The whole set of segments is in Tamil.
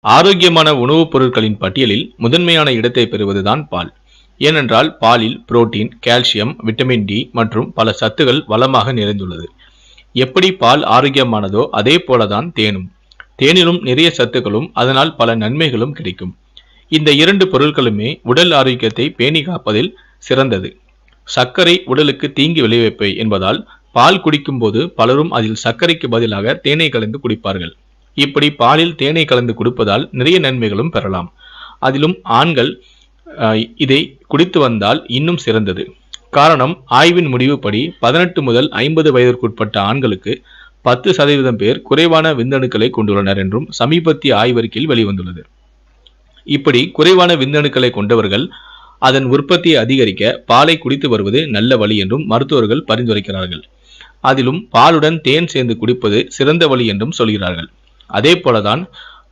ஆரோக்கியமான உணவுப் பொருட்களின் பட்டியலில் முதன்மையான இடத்தை பெறுவதுதான் பால். ஏனென்றால் பாலில் புரோட்டீன், கால்சியம், விட்டமின் டி மற்றும் பல சத்துகள் வளமாக நிறைந்துள்ளது. எப்படி பால் ஆரோக்கியமானதோ அதே போலதான் தேனும். தேனிலும் நிறைய சத்துக்களும் அதனால் பல நன்மைகளும் கிடைக்கும். இந்த இரண்டு பொருட்களுமே உடல் ஆரோக்கியத்தை பேணி காப்பதில் சிறந்தது. சர்க்கரை உடலுக்கு தீங்கு விளைவிப்பவை என்பதால் பால் குடிக்கும் போது பலரும் அதில் சர்க்கரைக்கு பதிலாக தேனை கலந்து குடிப்பார்கள். இப்படி பாலில் தேனை கலந்து கொடுப்பதால் நிறைய நன்மைகளும் பெறலாம். அதிலும் ஆண்கள் இதை குடித்து வந்தால் இன்னும் சிறந்தது. காரணம், ஆய்வின் முடிவுப்படி 18 முதல் 50 வயதிற்குட்பட்ட ஆண்களுக்கு 10% பேர் குறைவான விந்தணுக்களை கொண்டுள்ளனர் என்றும் சமீபத்திய ஆய்வறிக்கையில் வெளிவந்துள்ளது. இப்படி குறைவான விந்தணுக்களை கொண்டவர்கள் அதன் உற்பத்தியை அதிகரிக்க பாலை குடித்து வருவது நல்ல வழி என்றும் மருத்துவர்கள் பரிந்துரைக்கிறார்கள். அதிலும் பாலுடன் தேன் சேர்ந்து குடிப்பது சிறந்த வழி என்றும் சொல்கிறார்கள். அதே போலதான்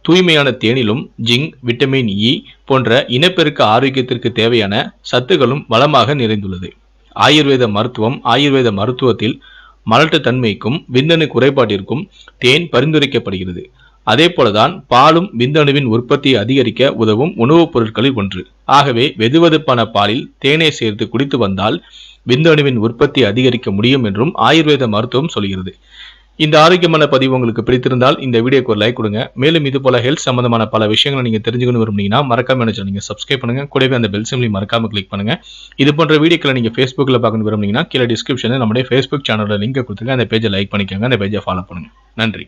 தூய்மையான தேனிலும் ஜிங்க், விட்டமின் இ போன்ற இனப்பெருக்க ஆரோக்கியத்திற்கு தேவையான சத்துக்களும் வளமாக நிறைந்துள்ளது. ஆயுர்வேத மருத்துவத்தில் மலட்டு தன்மைக்கும் விந்தணு குறைபாட்டிற்கும் தேன் பரிந்துரைக்கப்படுகிறது. அதே போலதான் பாலும் விந்தணுவின் உற்பத்தியை அதிகரிக்க உதவும் உணவுப் பொருட்களில் ஒன்று. ஆகவே வெதுவெதுப்பான பாலில் தேனை சேர்த்து குடித்து வந்தால் விந்தணுவின் உற்பத்தியை அதிகரிக்க முடியும் என்றும் ஆயுர்வேத மருத்துவம் சொல்கிறது. இந்த ஆரோக்கியமான பதிவு உங்களுக்கு பிடித்திருந்தால் இந்த வீடியோக்கு ஒரு லைக் கொடுங்க. மேலும் இது போல ஹெல்த் சம்பந்தமான பல விஷயங்களை நீங்க தெரிஞ்சுக்கணும் விரும்புனீங்கன்னா மறக்காம நீங்க சப்ஸ்கிரைப் பண்ணுங்க. கூடவே அந்த பெல் சிம்பலை மறக்காம கிளிக் பண்ணுங்க. இது போன்ற வீடியோக்களை நீங்க Facebookல பார்க்கணும் விரும்புனீங்கன்னா கீழே டிஸ்கிரிப்ஷன்ல நம்முடைய Facebook சேனலோட லிங்க் கொடுத்துருங்க. அந்த பேஜை லைக் பண்ணிக்கோங்க, அந்த பேஜை ஃபாலோ பண்ணுங்க. நன்றி.